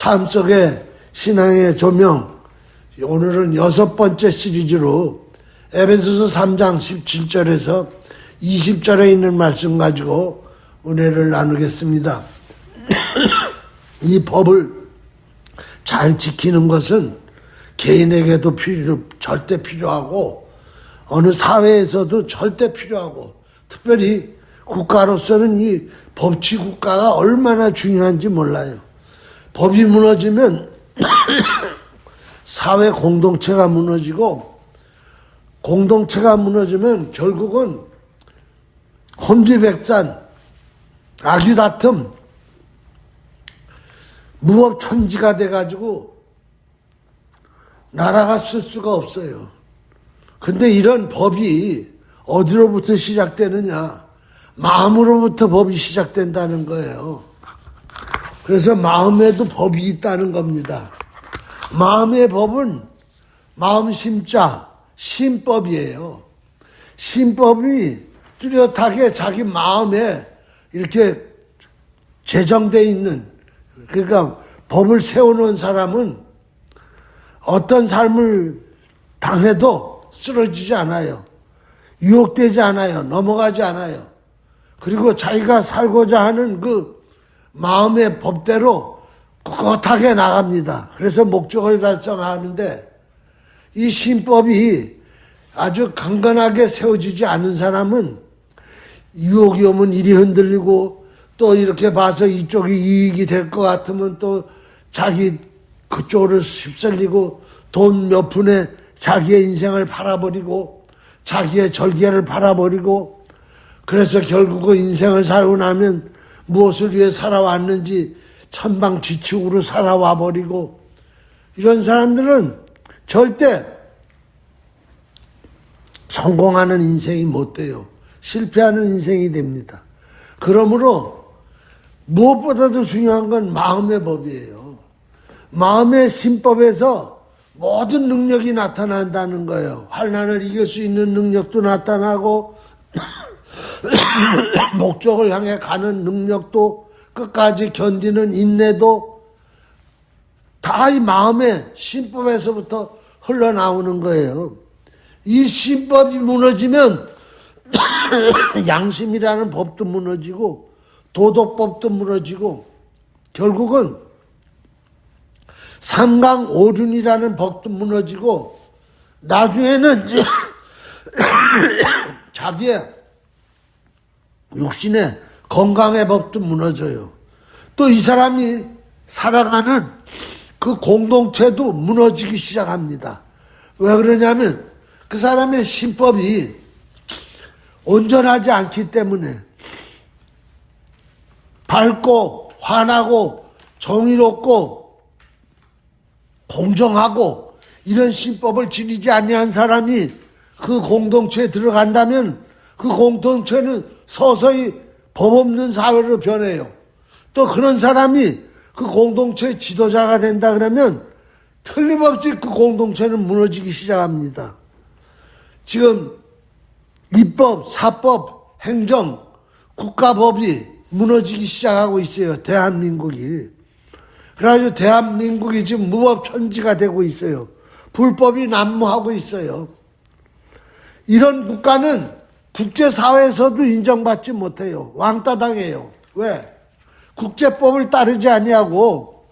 삶 속의 신앙의 조명, 오늘은 6번째 시리즈로 에베소서 3장 17절에서 20절에 있는 말씀 가지고 은혜를 나누겠습니다. 이 법을 잘 지키는 것은 개인에게도 절대 필요하고 어느 사회에서도 절대 필요하고 특별히 국가로서는 이 법치 국가가 얼마나 중요한지 몰라요. 법이 무너지면 사회 공동체가 무너지고 공동체가 무너지면 결국은 혼비백산, 악유다툼, 무법천지가 돼가지고 나라가 쓸 수가 없어요. 근데 이런 법이 어디로부터 시작되느냐? 마음으로부터 법이 시작된다는 거예요. 그래서 마음에도 법이 있다는 겁니다. 마음의 법은 마음 심자, 심법이에요. 심법이 뚜렷하게 자기 마음에 이렇게 제정되어 있는, 그러니까 법을 세워놓은 사람은 어떤 삶을 당해도 쓰러지지 않아요. 유혹되지 않아요. 넘어가지 않아요. 그리고 자기가 살고자 하는 그 마음의 법대로 꿋꿋하게 나갑니다. 그래서 목적을 달성하는데 이 신법이 아주 강건하게 세워지지 않은 사람은 유혹이 오면 이리 흔들리고 또 이렇게 봐서 이쪽이 이익이 될 것 같으면 또 자기 그쪽으로 휩쓸리고 돈 몇 푼에 자기의 인생을 팔아버리고 자기의 절개를 팔아버리고 그래서 결국은 인생을 살고 나면 무엇을 위해 살아왔는지 천방지축으로 살아와 버리고 이런 사람들은 절대 성공하는 인생이 못 돼요. 실패하는 인생이 됩니다. 그러므로 무엇보다도 중요한 건 마음의 법이에요. 마음의 신법에서 모든 능력이 나타난다는 거예요. 환난을 이길 수 있는 능력도 나타나고 목적을 향해 가는 능력도 끝까지 견디는 인내도 다 이 마음의 신법에서부터 흘러나오는 거예요. 이 신법이 무너지면 양심이라는 법도 무너지고 도덕법도 무너지고 결국은 삼강오륜이라는 법도 무너지고 나중에는 자기의 육신의 건강의 법도 무너져요. 또 이 사람이 살아가는 그 공동체도 무너지기 시작합니다. 왜 그러냐면 그 사람의 신법이 온전하지 않기 때문에 밝고 환하고 정의롭고 공정하고 이런 신법을 지니지 아니한 사람이 그 공동체에 들어간다면 그 공동체는 서서히 법 없는 사회로 변해요. 또 그런 사람이 그 공동체의 지도자가 된다 그러면 틀림없이 그 공동체는 무너지기 시작합니다. 지금 입법, 사법, 행정, 국가법이 무너지기 시작하고 있어요. 대한민국이. 그래가지고 대한민국이 지금 무법천지가 되고 있어요. 불법이 난무하고 있어요. 이런 국가는 국제사회에서도 인정받지 못해요. 왕따 당해요. 왜? 국제법을 따르지 아니하고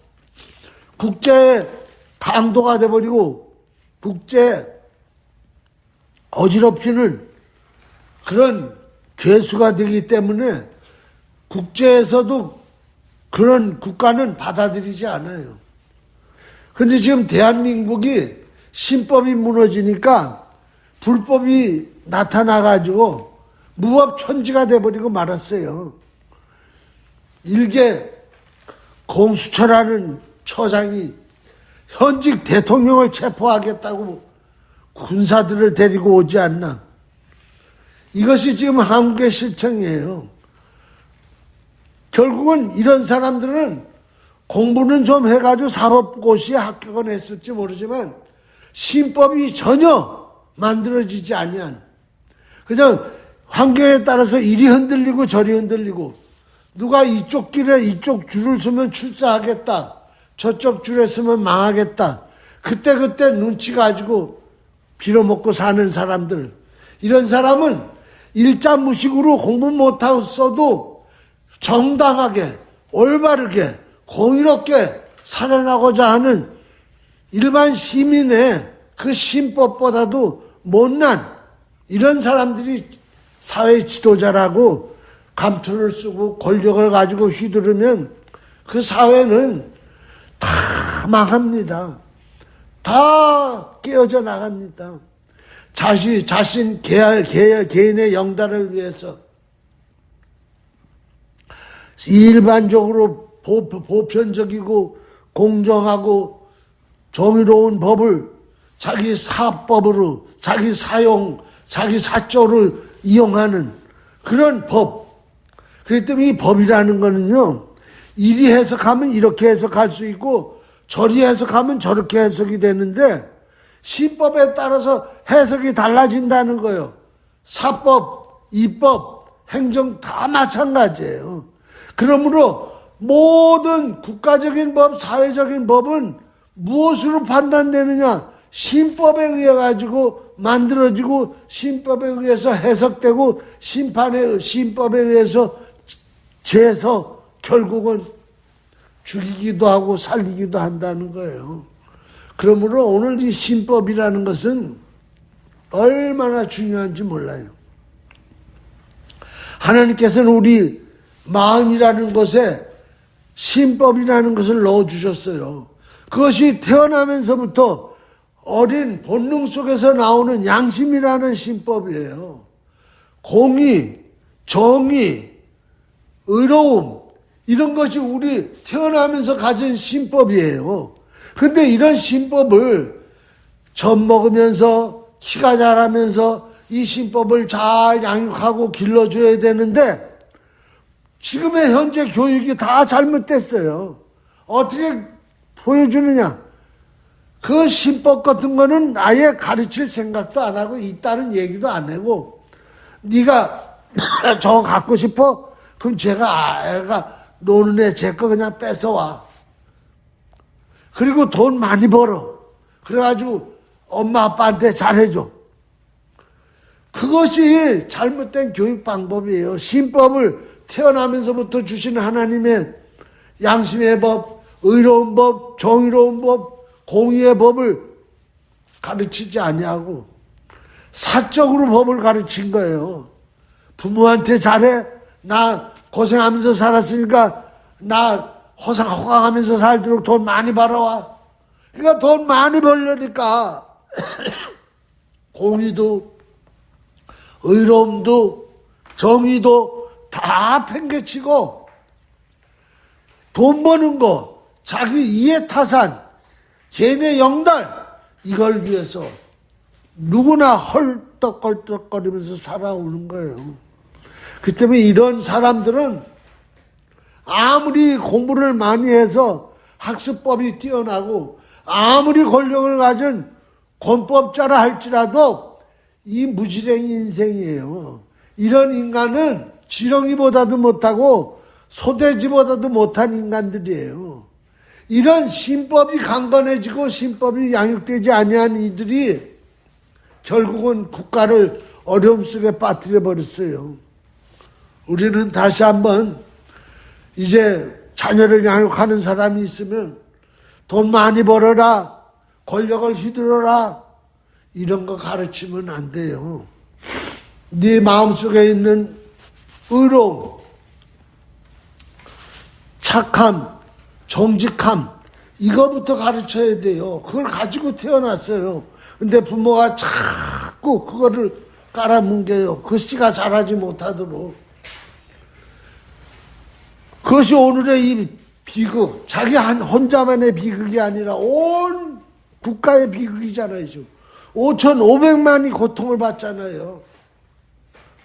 국제 강도가 돼버리고 국제 어지럽히는 그런 괴수가 되기 때문에 국제에서도 그런 국가는 받아들이지 않아요. 그런데 지금 대한민국이 신법이 무너지니까 불법이 나타나가지고 무법천지가 돼버리고 말았어요. 일개 공수처라는 처장이 현직 대통령을 체포하겠다고 군사들을 데리고 오지 않나. 이것이 지금 한국의 실정이에요. 결국은 이런 사람들은 공부는 좀 해가지고 사법고시에 합격은 했을지 모르지만 신법이 전혀 만들어지지 아니한 그냥 환경에 따라서 이리 흔들리고 저리 흔들리고 누가 이쪽 길에 이쪽 줄을 서면 출사하겠다. 저쪽 줄에 서면 망하겠다. 그때 눈치 가지고 빌어먹고 사는 사람들. 이런 사람은 일자무식으로 공부 못했어도 정당하게, 올바르게, 공의롭게 살아나고자 하는 일반 시민의 그 신법보다도 못난 이런 사람들이 사회 지도자라고 감투를 쓰고 권력을 가지고 휘두르면 그 사회는 다 망합니다. 다 깨어져 나갑니다. 자신 개인의 영달을 위해서 일반적으로 보편적이고 공정하고 정의로운 법을 자기 사법으로, 자기 사용, 자기 사적으로 이용하는 그런 법. 그렇기 때문에 이 법이라는 거는요, 이리 해석하면 이렇게 해석할 수 있고 저리 해석하면 저렇게 해석이 되는데 신법에 따라서 해석이 달라진다는 거예요. 사법, 이법, 행정 다 마찬가지예요. 그러므로 모든 국가적인 법, 사회적인 법은 무엇으로 판단되느냐? 신법에 의해 가지고 만들어지고 신법에 의해서 해석되고 신법에 의해서 재서 결국은 죽이기도 하고 살리기도 한다는 거예요. 그러므로 오늘 이 신법이라는 것은 얼마나 중요한지 몰라요. 하나님께서는 우리 마음이라는 것에 신법이라는 것을 넣어주셨어요. 그것이 태어나면서부터 어린 본능 속에서 나오는 양심이라는 신법이에요. 공의, 정의, 의로움 이런 것이 우리 태어나면서 가진 신법이에요. 근데 이런 신법을 젖 먹으면서 키가 자라면서 이 신법을 잘 양육하고 길러줘야 되는데 지금의 현재 교육이 다 잘못됐어요. 어떻게 보여주느냐? 그 신법 같은 거는 아예 가르칠 생각도 안 하고 있다는 얘기도 안 하고 네가 저거 갖고 싶어? 그럼 애가 노는 애 제 거 그냥 뺏어와. 그리고 돈 많이 벌어. 그래가지고 엄마 아빠한테 잘해줘. 그것이 잘못된 교육 방법이에요. 신법을 태어나면서부터 주신 하나님의 양심의 법, 의로운 법, 정의로운 법, 공의의 법을 가르치지 아니하고 사적으로 법을 가르친 거예요. 부모한테 잘해. 나 고생하면서 살았으니까 나 호강하면서 살도록 돈 많이 벌어와. 그러니까 돈 많이 벌려니까 공의도 의로움도 정의도 다 팽개치고 돈 버는 거, 자기 이해타산, 개인의 영달 이걸 위해서 누구나 헐떡헐떡거리면서 살아오는 거예요. 그 때문에 이런 사람들은 아무리 공부를 많이 해서 학습법이 뛰어나고 아무리 권력을 가진 권법자라 할지라도 이 무지랭이 인생이에요. 이런 인간은 지렁이보다도 못하고 소돼지보다도 못한 인간들이에요. 이런 신법이 강건해지고 신법이 양육되지 아니한 이들이 결국은 국가를 어려움 속에 빠뜨려 버렸어요. 우리는 다시 한번 이제 자녀를 양육하는 사람이 있으면 돈 많이 벌어라, 권력을 휘두르라 이런 거 가르치면 안 돼요. 네 마음속에 있는 의로움, 착함, 정직함 이거부터 가르쳐야 돼요. 그걸 가지고 태어났어요. 근데 부모가 자꾸 그거를 깔아뭉개요. 그 씨가 자라지 못하도록. 그것이 오늘의 이 비극, 자기 혼자만의 비극이 아니라 온 국가의 비극이잖아요. 5,500만이 고통을 받잖아요.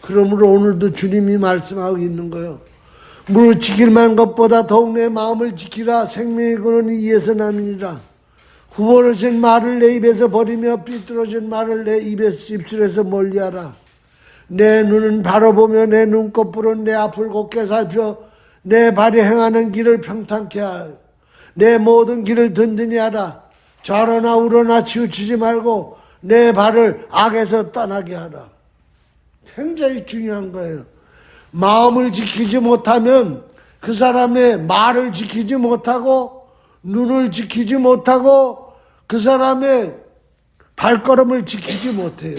그러므로 오늘도 주님이 말씀하고 있는 거예요. 무릇 지킬만 것보다 더욱 내 마음을 지키라. 생명의 근원이 이에서 남이니라. 후버러진 말을 내 입에서 버리며 삐뚤어진 말을 내 입술에서 멀리하라. 내 눈은 바로 보며 내 눈꺼풀은 내 앞을 곧게 살펴 내 발이 행하는 길을 평탄케 할. 내 모든 길을 든든히 하라. 좌로나 우로나 치우치지 말고 내 발을 악에서 떠나게 하라. 굉장히 중요한 거예요. 마음을 지키지 못하면 그 사람의 말을 지키지 못하고 눈을 지키지 못하고 그 사람의 발걸음을 지키지 못해요.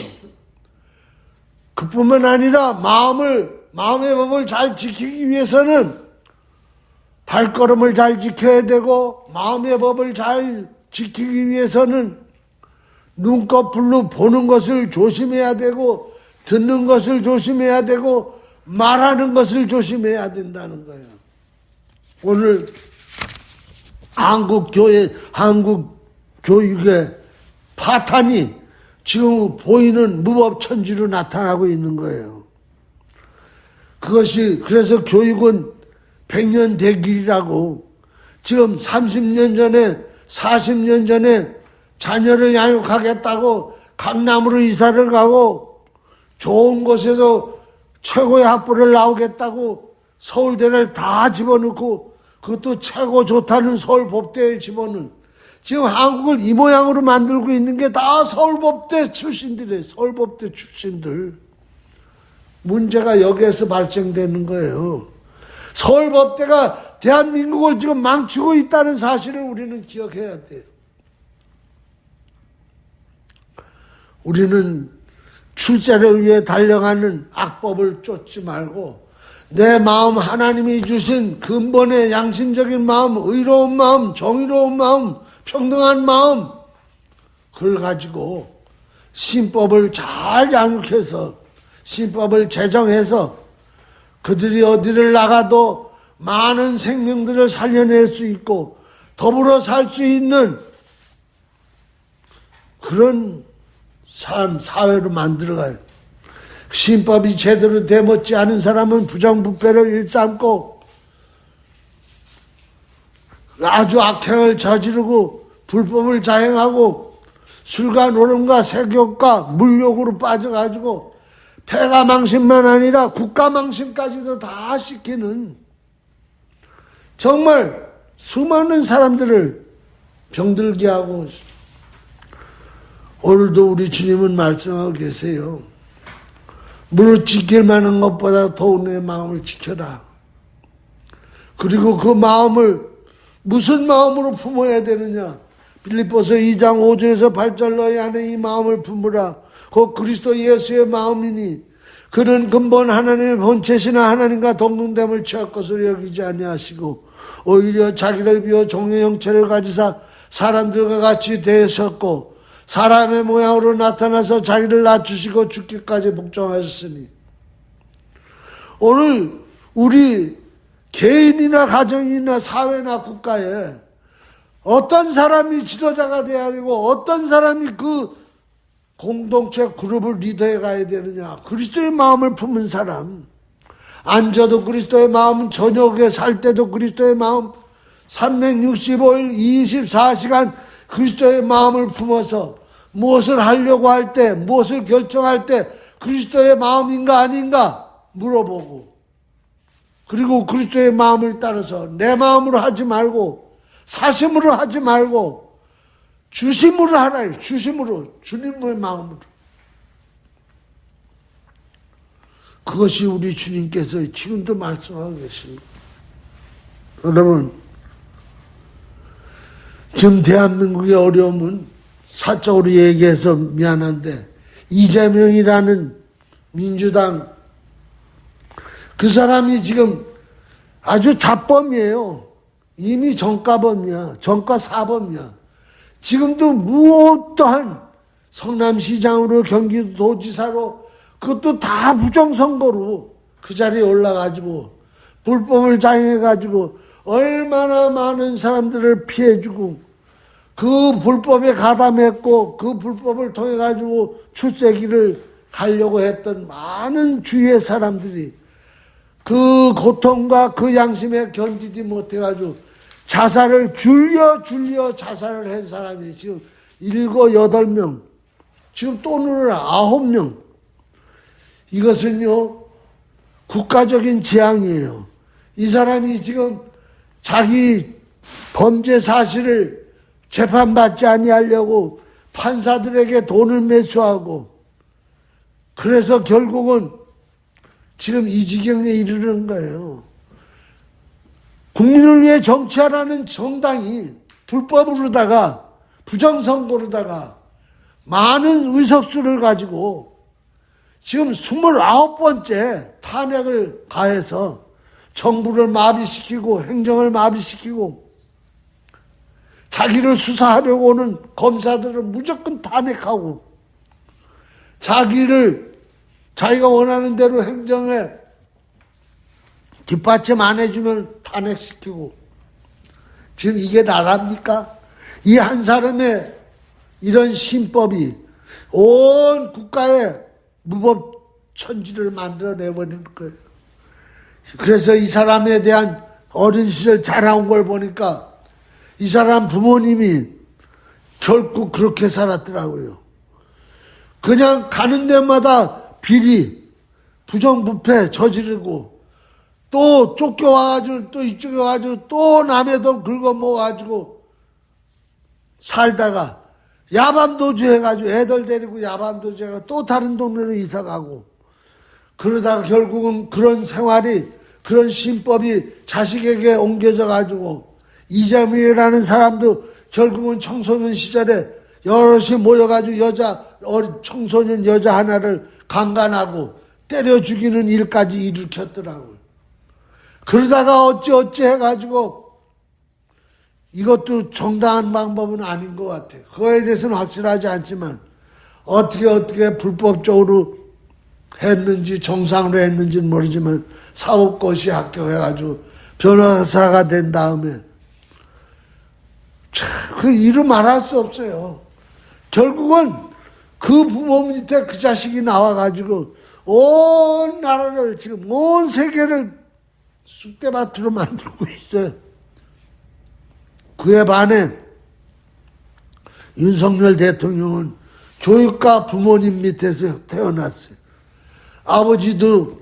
그뿐만 아니라 마음의 법을 잘 지키기 위해서는 발걸음을 잘 지켜야 되고 마음의 법을 잘 지키기 위해서는 눈꺼풀로 보는 것을 조심해야 되고 듣는 것을 조심해야 되고 말하는 것을 조심해야 된다는 거예요. 오늘 한국 교육의 파탄이 지금 보이는 무법천지로 나타나고 있는 거예요. 그래서 교육은 100년 대길이라고 지금 30년 전에 40년 전에 자녀를 양육하겠다고 강남으로 이사를 가고 좋은 곳에서 최고의 학부를 나오겠다고 서울대를 다 집어넣고 그것도 최고 좋다는 서울법대에 집어넣은 지금 한국을 이 모양으로 만들고 있는 게 다 서울법대 출신들이에요. 서울법대 출신들. 문제가 여기에서 발생되는 거예요. 서울법대가 대한민국을 지금 망치고 있다는 사실을 우리는 기억해야 돼요. 우리는 출세를 위해 달려가는 악법을 쫓지 말고 내 마음, 하나님이 주신 근본의 양심적인 마음, 의로운 마음, 정의로운 마음, 평등한 마음, 그걸 가지고 신법을 잘 양육해서 신법을 제정해서 그들이 어디를 나가도 많은 생명들을 살려낼 수 있고 더불어 살 수 있는 그런 삶, 사회로 만들어가요. 신법이 제대로 되묻지 않은 사람은 부정부패를 일삼고 아주 악행을 저지르고 불법을 자행하고 술과 노름과 색욕과 물욕으로 빠져가지고 폐가 망신만 아니라 국가 망신까지도 다 시키는 정말 수많은 사람들을 병들게 하고 오늘도 우리 주님은 말씀하고 계세요. 무릇 지킬 만한 것보다 더욱 내 마음을 지켜라. 그리고 그 마음을 무슨 마음으로 품어야 되느냐. 빌립보서 2장 5절에서 8절 너희 안에 이 마음을 품으라. 곧 그리스도 예수의 마음이니 그는 근본 하나님의 본체시나 하나님과 동등됨을 취할 것으로 여기지 아니하시고 오히려 자기를 비워 종의 형체를 가지사 사람들과 같이 되셨고 사람의 모양으로 나타나서 자기를 낮추시고 죽기까지 복종하셨으니 오늘 우리 개인이나 가정이나 사회나 국가에 어떤 사람이 지도자가 돼야 되고 어떤 사람이 그 공동체 그룹을 리더해 가야 되느냐. 그리스도의 마음을 품은 사람. 앉아도 그리스도의 마음, 저녁에 살 때도 그리스도의 마음, 365일 24시간 그리스도의 마음을 품어서 무엇을 하려고 할 때, 무엇을 결정할 때 그리스도의 마음인가 아닌가 물어보고 그리고 그리스도의 마음을 따라서 내 마음으로 하지 말고 사심으로 하지 말고 주심으로 하라. 주심으로. 주님의 마음으로. 그것이 우리 주님께서 지금도 말씀하고 계십니다. 여러분 지금 대한민국의 어려움은 사적으로 얘기해서 미안한데 이재명이라는 민주당 그 사람이 지금 아주 잡범이에요. 이미 전과범이야. 전과사범이야. 지금도 무어떠한 성남시장으로 경기도지사로 그것도 다 부정선거로 그 자리에 올라가지고 불법을 자행해가지고 얼마나 많은 사람들을 피해주고 그 불법에 가담했고 그 불법을 통해가지고 출세기를 가려고 했던 많은 주위의 사람들이 그 고통과 그 양심에 견디지 못해가지고 자살을 줄여 자살을 한 사람이 지금 7, 8명, 지금 또 늘어나 9명. 이것은요, 국가적인 재앙이에요. 이 사람이 지금 자기 범죄 사실을 재판받지 아니하려고 판사들에게 돈을 매수하고, 그래서 결국은 지금 이 지경에 이르는 거예요. 국민을 위해 정치하라는 정당이 불법으로다가 부정선거로다가 많은 의석수를 가지고 지금 29번째 탄핵을 가해서 정부를 마비시키고 행정을 마비시키고 자기를 수사하려고 오는 검사들은 무조건 탄핵하고 자기가 원하는 대로 행정에 뒷받침 안 해주면 탄핵시키고, 지금 이게 나라입니까? 이 한 사람의 이런 신법이 온 국가의 무법천지를 만들어내버리는 거예요. 그래서 이 사람에 대한 어린 시절 자라온 걸 보니까 이 사람 부모님이 결국 그렇게 살았더라고요. 그냥 가는 데마다 비리, 부정부패 저지르고 또 쫓겨와가지고 또 이쪽에 와가지고 또 남의 돈 긁어모아가지고 살다가 야밤도주 해가지고 애들 데리고 야밤도주 해가지고 또 다른 동네로 이사가고, 그러다가 결국은 그런 생활이, 그런 신법이 자식에게 옮겨져가지고 이재명이라는 사람도 결국은 청소년 시절에 여럿이 모여가지고 청소년 여자 하나를 강간하고 때려 죽이는 일까지 일으켰더라고요. 그러다가 어찌 해가지고, 이것도 정당한 방법은 아닌 것 같아요. 그거에 대해서는 확실하지 않지만 어떻게 불법적으로 했는지 정상으로 했는지는 모르지만 사법고시 합격해가지고 변호사가 된 다음에 그 이루 말할 수 없어요. 결국은 그 부모 밑에 그 자식이 나와가지고 온 나라를, 지금 온 세계를 쑥대밭으로 만들고 있어요. 그에 반해 윤석열 대통령은 교육과 부모님 밑에서 태어났어요. 아버지도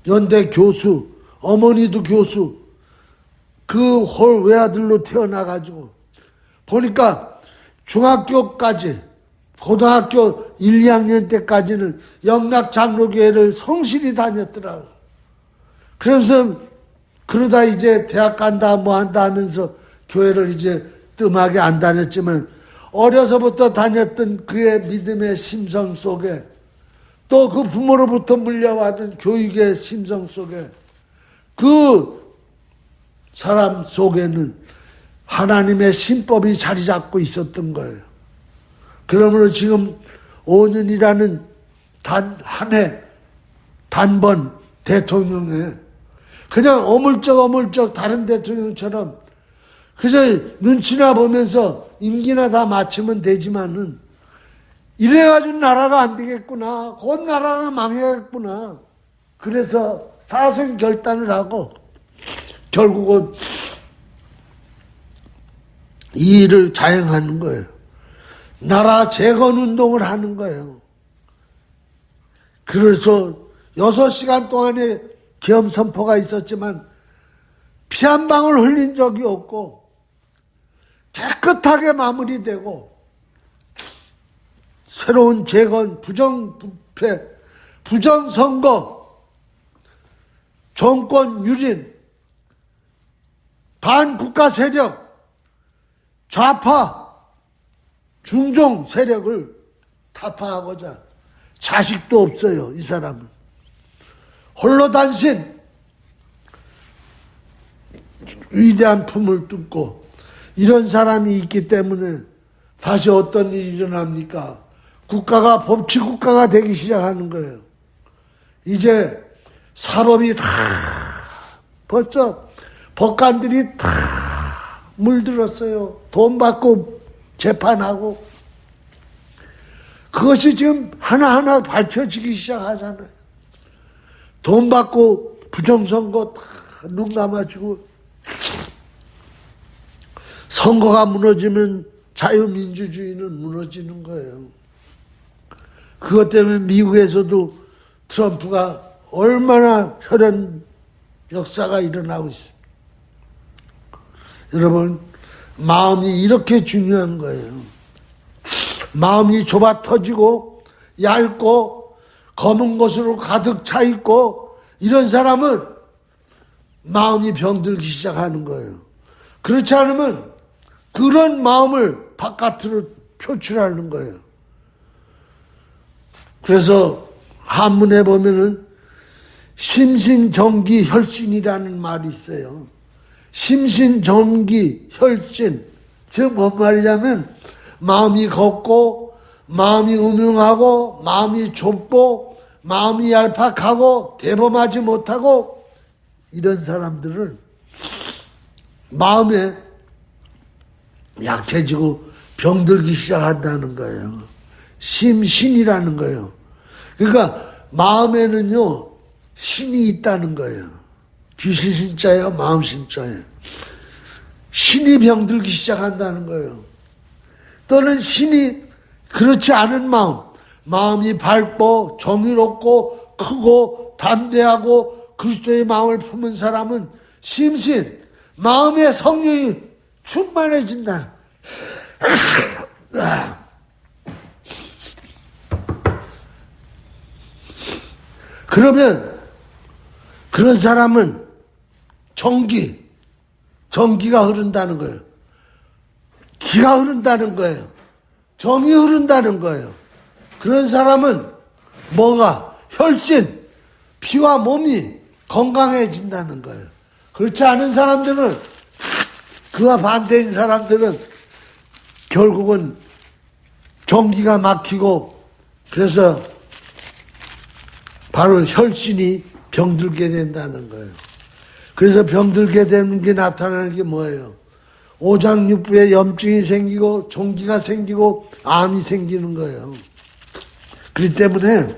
연대 교수, 어머니도 교수, 그 홀 외아들로 태어나가지고 보니까 중학교까지, 고등학교 1, 2학년 때까지는 영락장로교회를 성실히 다녔더라고. 그래서 그러다 이제 대학 간다 뭐 한다 하면서 교회를 이제 뜸하게 안 다녔지만 어려서부터 다녔던 그의 믿음의 심성 속에, 또 그 부모로부터 물려받은 교육의 심성 속에, 그 사람 속에는 하나님의 신법이 자리 잡고 있었던 거예요. 그러므로 지금 5년이라는 단 한 해, 단번 대통령에 그냥 어물쩍 다른 대통령처럼 그저 눈치나 보면서 임기나 다 마치면 되지만은, 이래가지고 나라가 안 되겠구나, 곧 나라가 망해야겠구나, 그래서 사선 결단을 하고 결국은 이 일을 자행하는 거예요. 나라 재건 운동을 하는 거예요. 그래서 6시간 동안에 계엄 선포가 있었지만 피 한 방울 흘린 적이 없고 깨끗하게 마무리되고, 새로운 재건, 부정부패, 부정선거, 정권 유린, 반국가 세력, 좌파, 중종 세력을 타파하고자, 자식도 없어요, 이 사람은. 홀로 단신, 위대한 품을 뚫고, 이런 사람이 있기 때문에 다시 어떤 일이 일어납니까? 국가가 법치국가가 되기 시작하는 거예요. 이제 사법이 다, 벌써 법관들이 다 물들었어요. 돈 받고 재판하고. 그것이 지금 하나하나 밝혀지기 시작하잖아요. 돈 받고 부정선거 다 눈 감아주고, 선거가 무너지면 자유민주주의는 무너지는 거예요. 그것 때문에 미국에서도 트럼프가 얼마나 혈연 역사가 일어나고 있습니다. 여러분, 마음이 이렇게 중요한 거예요. 마음이 좁아 터지고 얇고 검은 것으로 가득 차 있고 이런 사람은 마음이 병들기 시작하는 거예요. 그렇지 않으면 그런 마음을 바깥으로 표출하는 거예요. 그래서 한문에 보면은 심신정기 혈신이라는 말이 있어요. 심신정기 혈신. 즉 뭔 말이냐면 마음이 곱고 마음이 음흉하고 마음이 좁고 마음이 얄팍하고 대범하지 못하고 이런 사람들은 마음에 약해지고 병들기 시작한다는 거예요. 심신이라는 거예요. 그러니까 마음에는요 신이 있다는 거예요. 귀신 신자예요, 마음 신자예요. 신이 병들기 시작한다는 거예요. 또는 신이 그렇지 않은 마음, 마음이 밝고 정의롭고 크고 담대하고 그리스도의 마음을 품은 사람은 심신, 마음의 성령이 충만해진다. 그러면 그런 사람은 정기가 흐른다는 거예요. 기가 흐른다는 거예요. 정이 흐른다는 거예요. 그런 사람은 뭐가? 혈신, 피와 몸이 건강해진다는 거예요. 그렇지 않은 사람들은, 그와 반대인 사람들은 결국은 정기가 막히고 그래서 바로 혈신이 병들게 된다는 거예요. 그래서 병들게 되는 게 나타나는 게 뭐예요? 오장육부에 염증이 생기고 종기가 생기고 암이 생기는 거예요. 그렇기 때문에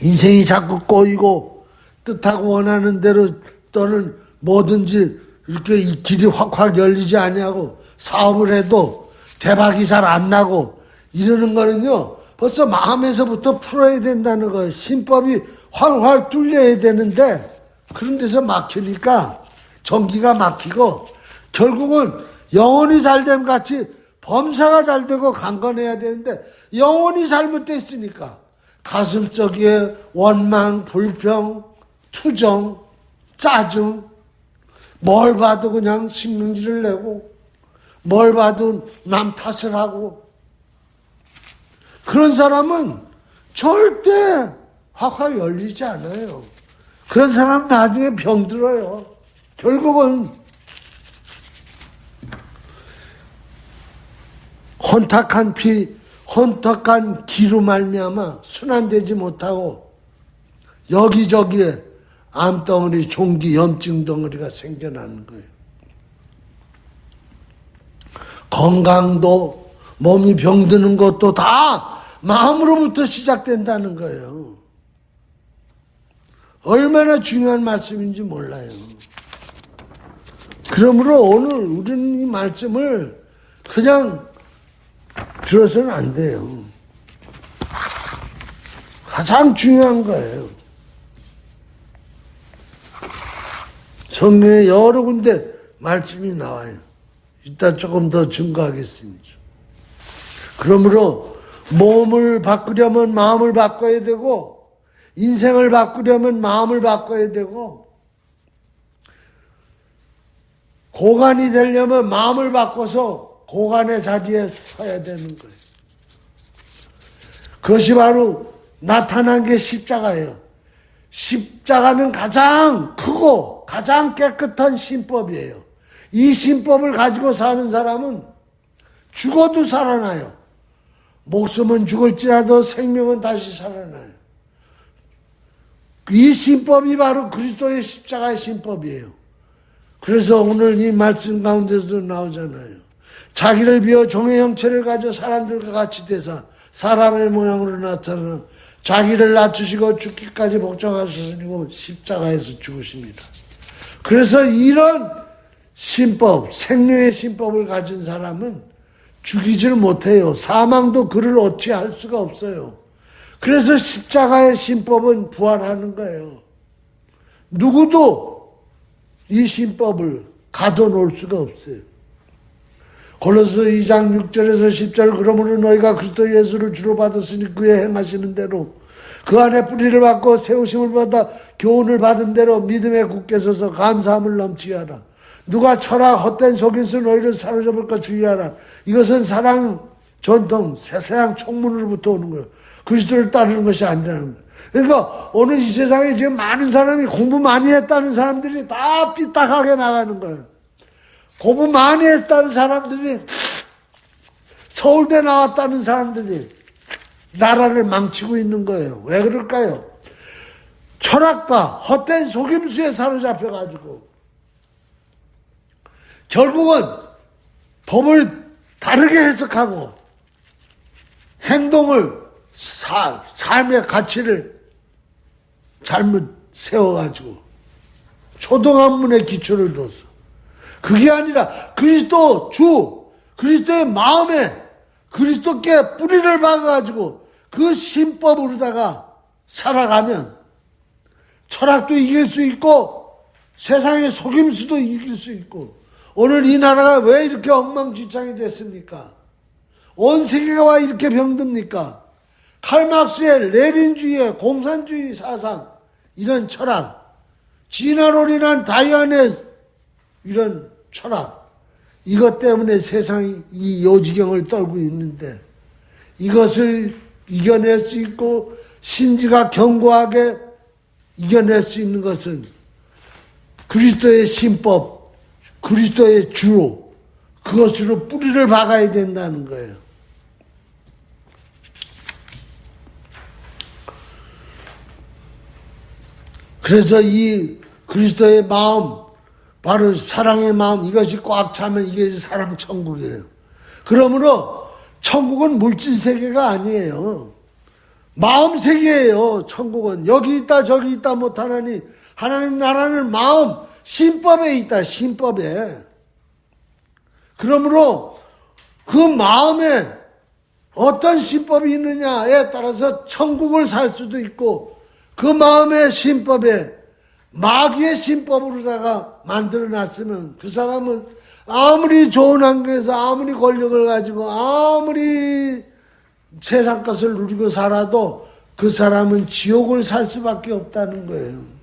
인생이 자꾸 꼬이고 뜻하고 원하는 대로 또는 뭐든지 이렇게 이 길이 확확 열리지 아니하고 사업을 해도 대박이 잘 안 나고 이러는 거는요 벌써 마음에서부터 풀어야 된다는 거예요. 신법이 활활 뚫려야 되는데 그런 데서 막히니까 정기가 막히고 결국은 영혼이 잘됨 같이 범사가 잘되고 강건해야 되는데 영혼이 잘못됐으니까 가슴속에 원망, 불평, 투정, 짜증 뭘 봐도 그냥 신경질을 내고 뭘 봐도 남 탓을 하고 그런 사람은 절대 확확 열리지 않아요. 그런 사람 나중에 병들어요. 결국은 혼탁한 피, 혼탁한 기로 말미암아 순환되지 못하고 여기저기에 암덩어리, 종기, 염증 덩어리가 생겨나는 거예요. 건강도 몸이 병드는 것도 다 마음으로부터 시작된다는 거예요. 얼마나 중요한 말씀인지 몰라요. 그러므로 오늘 우리는 이 말씀을 그냥 들어서는 안 돼요. 가장 중요한 거예요. 성경에 여러 군데 말씀이 나와요. 이따 조금 더 증거하겠습니다. 그러므로 몸을 바꾸려면 마음을 바꿔야 되고 인생을 바꾸려면 마음을 바꿔야 되고 고관이 되려면 마음을 바꿔서 고관의 자리에 서야 되는 거예요. 그것이 바로 나타난 게 십자가예요. 십자가는 가장 크고 가장 깨끗한 신법이에요. 이 신법을 가지고 사는 사람은 죽어도 살아나요. 목숨은 죽을지라도 생명은 다시 살아나요. 이 신법이 바로 그리스도의 십자가의 신법이에요. 그래서 오늘 이 말씀 가운데서도 나오잖아요. 자기를 비워 종의 형체를 가져 사람들과 같이 되사 사람의 모양으로 나타나 자기를 낮추시고 죽기까지 복종하시고 십자가에서 죽으십니다. 그래서 이런 신법, 생명의 신법을 가진 사람은 죽이질 못해요. 사망도 그를 어찌할 수가 없어요. 그래서 십자가의 신법은 부활하는 거예요. 누구도 이 신법을 가둬놓을 수가 없어요. 골로새 2장 6절에서 10절 그러므로 너희가 그리스도 예수를 주로 받았으니 그의 행하시는 대로 그 안에 뿌리를 받고 세우심을 받아 교훈을 받은 대로 믿음에 굳게 서서 감사함을 넘치게 하라. 누가 철학 헛된 속임수 너희를 사로잡을까 주의하라. 이것은 사랑 전통 세상 총문으로부터 오는 거예요. 그리스도를 따르는 것이 아니라는 거예요. 그러니까 오늘 이 세상에 지금 많은 사람이 공부 많이 했다는 사람들이 다 삐딱하게 나가는 거예요. 공부 많이 했다는 사람들이, 서울대 나왔다는 사람들이 나라를 망치고 있는 거예요. 왜 그럴까요? 철학과 헛된 속임수에 사로잡혀가지고 결국은 법을 다르게 해석하고 행동을 삶의 가치를 잘못 세워가지고 초등학문의 기초를 뒀어. 그게 아니라 그리스도의 마음에 그리스도께 뿌리를 박아가지고 그 신법으로다가 살아가면 철학도 이길 수 있고 세상의 속임수도 이길 수 있고. 오늘 이 나라가 왜 이렇게 엉망진창이 됐습니까? 온 세계가 왜 이렇게 병듭니까? 칼막스의 레닌주의의 공산주의 사상, 이런 철학, 진화론이란 다이안의 이런 철학, 이것 때문에 세상이 이 요지경을 떨고 있는데, 이것을 이겨낼 수 있고 신지가 견고하게 이겨낼 수 있는 것은 그리스도의 신법, 그리스도의 주로, 그것으로 뿌리를 박아야 된다는 거예요. 그래서 이 그리스도의 마음, 바로 사랑의 마음, 이것이 꽉 차면 이게 사랑 천국이에요. 그러므로 천국은 물질 세계가 아니에요. 마음 세계예요. 천국은 여기 있다 저기 있다 못하나니 하나님 나라는 마음, 신법에 있다. 신법에. 그러므로 그 마음에 어떤 신법이 있느냐에 따라서 천국을 살 수도 있고, 그 마음의 신법에 마귀의 신법으로다가 만들어놨으면 그 사람은 아무리 좋은 환경에서 아무리 권력을 가지고 아무리 세상 것을 누리고 살아도 그 사람은 지옥을 살 수밖에 없다는 거예요.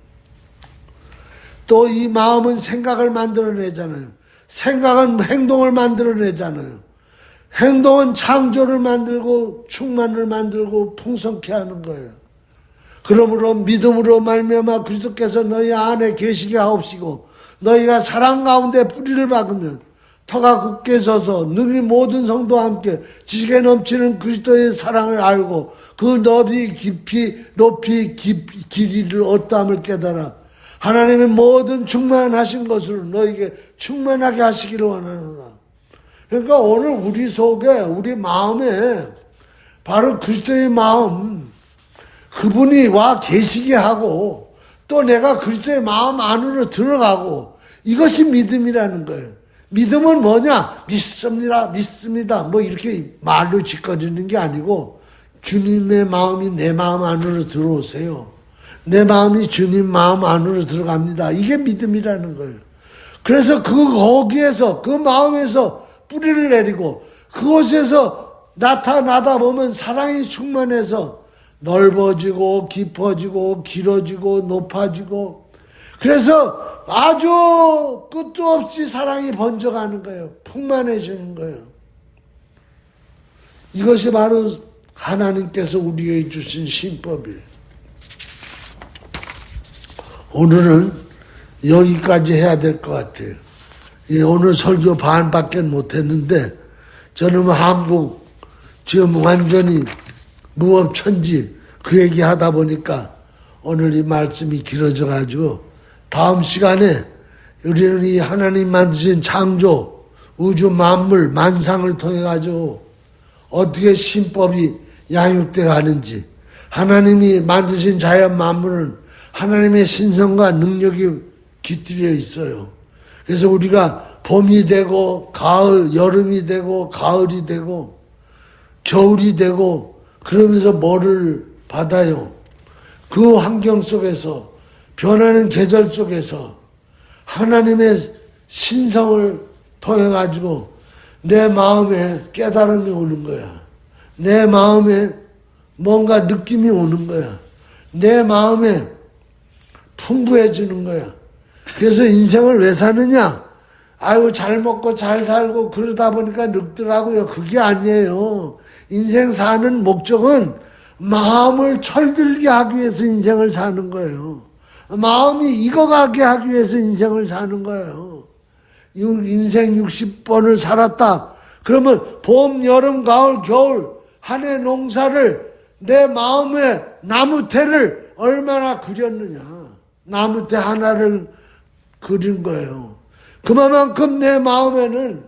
또 이 마음은 생각을 만들어내잖아요. 생각은 행동을 만들어내잖아요. 행동은 창조를 만들고 충만을 만들고 풍성케 하는 거예요. 그러므로 믿음으로 말미암아 그리스도께서 너희 안에 계시게 하옵시고 너희가 사랑 가운데 뿌리를 박으면 터가 굳게 서서 능히 모든 성도와 함께 지식에 넘치는 그리스도의 사랑을 알고 그 너비 깊이 높이 길이를 어떠함을 깨달아 하나님의 모든 충만하신 것으로 너에게 충만하게 하시기를 원하노라. 그러니까 오늘 우리 속에, 우리 마음에 바로 그리스도의 마음, 그분이 와 계시게 하고 또 내가 그리스도의 마음 안으로 들어가고, 이것이 믿음이라는 거예요. 믿음은 뭐냐? 믿습니다. 뭐 이렇게 말로 짓거리는 게 아니고 주님의 마음이 내 마음 안으로 들어오세요. 내 마음이 주님 마음 안으로 들어갑니다. 이게 믿음이라는 거예요. 그래서 거기에서, 그 마음에서 뿌리를 내리고 그곳에서 나타나다 보면 사랑이 충만해서 넓어지고 깊어지고 길어지고 높아지고, 그래서 아주 끝도 없이 사랑이 번져가는 거예요. 풍만해지는 거예요. 이것이 바로 하나님께서 우리에게 주신 신법이에요. 오늘은 여기까지 해야 될 것 같아요. 오늘 설교 반밖에 못했는데 저는 한국 지금 완전히 무법천지 그 얘기 하다 보니까 오늘 이 말씀이 길어져 가지고 다음 시간에 우리는 이 하나님 만드신 창조, 우주 만물, 만상을 통해 가지고 어떻게 신법이 양육돼 가는지, 하나님이 만드신 자연 만물은 하나님의 신성과 능력이 깃들여 있어요. 그래서 우리가 봄이 되고 가을, 여름이 되고 가을이 되고 겨울이 되고 그러면서 뭐를 받아요? 그 환경 속에서, 변하는 계절 속에서 하나님의 신성을 통해 가지고 내 마음에 깨달음이 오는 거야. 내 마음에 뭔가 느낌이 오는 거야. 내 마음에 풍부해지는 거야. 그래서 인생을 왜 사느냐? 아이고 잘 먹고 잘 살고 그러다 보니까 늙더라고요. 그게 아니에요. 인생 사는 목적은 마음을 철들게 하기 위해서 인생을 사는 거예요. 마음이 익어가게 하기 위해서 인생을 사는 거예요. 인생 60번을 살았다. 그러면 봄, 여름, 가을, 겨울 한 해 농사를 내 마음에 나무태를 얼마나 그렸느냐. 나무태 하나를 그린 거예요. 그만큼 내 마음에는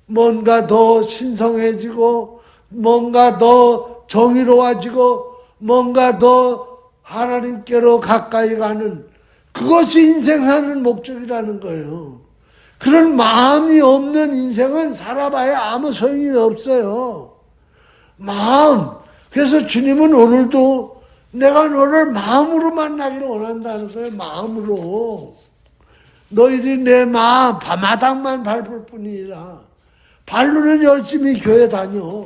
뭔가 더 신성해지고 뭔가 더 정의로워지고 뭔가 더 하나님께로 가까이 가는 그것이 인생 사는 목적이라는 거예요. 그런 마음이 없는 인생은 살아봐야 아무 소용이 없어요. 마음. 그래서 주님은 오늘도 내가 너를 마음으로 만나기를 원한다는 거예요. 마음으로. 너희들이 내 마음 밤마당만 밟을 뿐이라. 발로는 열심히 교회 다녀.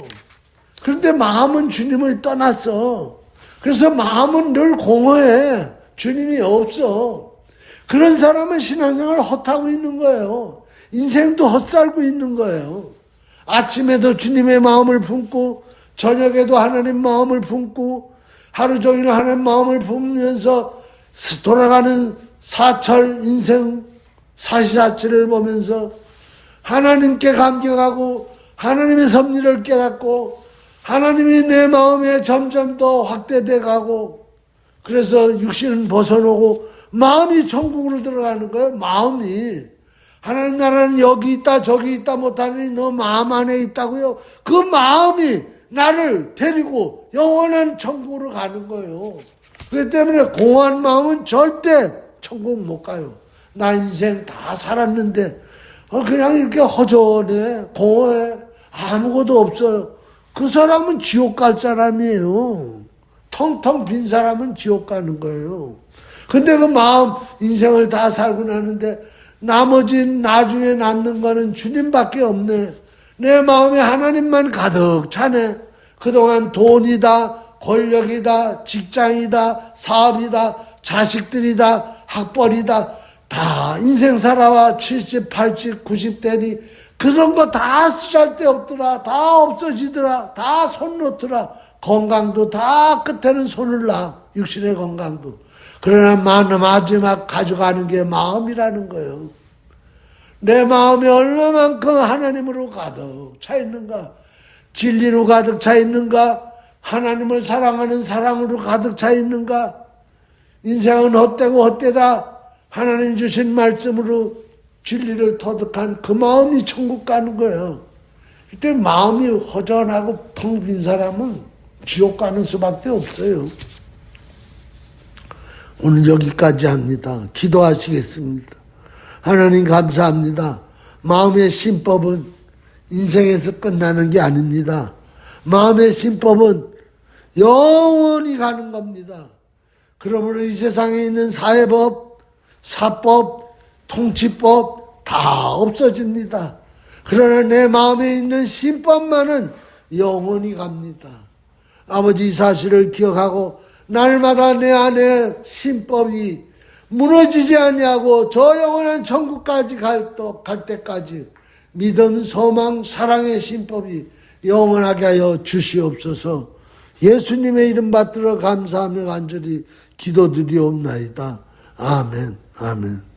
그런데 마음은 주님을 떠났어. 그래서 마음은 늘 공허해. 주님이 없어. 그런 사람은 신앙생활을 헛하고 있는 거예요. 인생도 헛살고 있는 거예요. 아침에도 주님의 마음을 품고 저녁에도 하나님 마음을 품고 하루 종일 하나님 마음을 품으면서 돌아가는 사철 인생 사시사철을 보면서 하나님께 감격하고 하나님의 섭리를 깨닫고 하나님이 내 마음에 점점 더 확대돼 가고 그래서 육신은 벗어나고 마음이 천국으로 들어가는 거예요. 마음이. 하나님 나라는 여기 있다 저기 있다 못하니 너 마음 안에 있다고요. 그 마음이 나를 데리고 영원한 천국으로 가는 거예요. 그렇기 때문에 공허한 마음은 절대 천국 못 가요. 나 인생 다 살았는데 그냥 이렇게 허전해 공허해 아무것도 없어요. 그 사람은 지옥 갈 사람이에요. 텅텅 빈 사람은 지옥 가는 거예요. 근데 그 마음 인생을 다 살고 나는데 나머지 나중에 남는 거는 주님밖에 없네. 내 마음에 하나님만 가득 차네. 그동안 돈이다, 권력이다, 직장이다, 사업이다, 자식들이다, 학벌이다 다 인생 살아와 70, 80, 90대니 그런 거 다 쓰잘데없더라. 다 없어지더라. 다 손 놓더라. 건강도 다 끝에는 손을 놔. 육신의 건강도. 그러나 마지막 가져가는 게 마음이라는 거예요. 내 마음이 얼마만큼 하나님으로 가득 차 있는가? 진리로 가득 차 있는가? 하나님을 사랑하는 사랑으로 가득 차 있는가? 인생은 헛되고 헛되다. 하나님 주신 말씀으로 진리를 터득한 그 마음이 천국 가는 거예요. 그때 마음이 허전하고 텅 빈 사람은 지옥 가는 수밖에 없어요. 오늘 여기까지 합니다. 기도하시겠습니다. 하나님 감사합니다. 마음의 신법은 인생에서 끝나는 게 아닙니다. 마음의 신법은 영원히 가는 겁니다. 그러므로 이 세상에 있는 사회법, 사법, 통치법 다 없어집니다. 그러나 내 마음에 있는 신법만은 영원히 갑니다. 아버지 이 사실을 기억하고 날마다 내 안에 신법이 무너지지 아니하고 저 영원한 천국까지 갈 때까지 믿음, 소망, 사랑의 신법이 영원하게 하여 주시옵소서. 예수님의 이름 받들어 감사하며 간절히 기도드리옵나이다. 아멘. 아멘.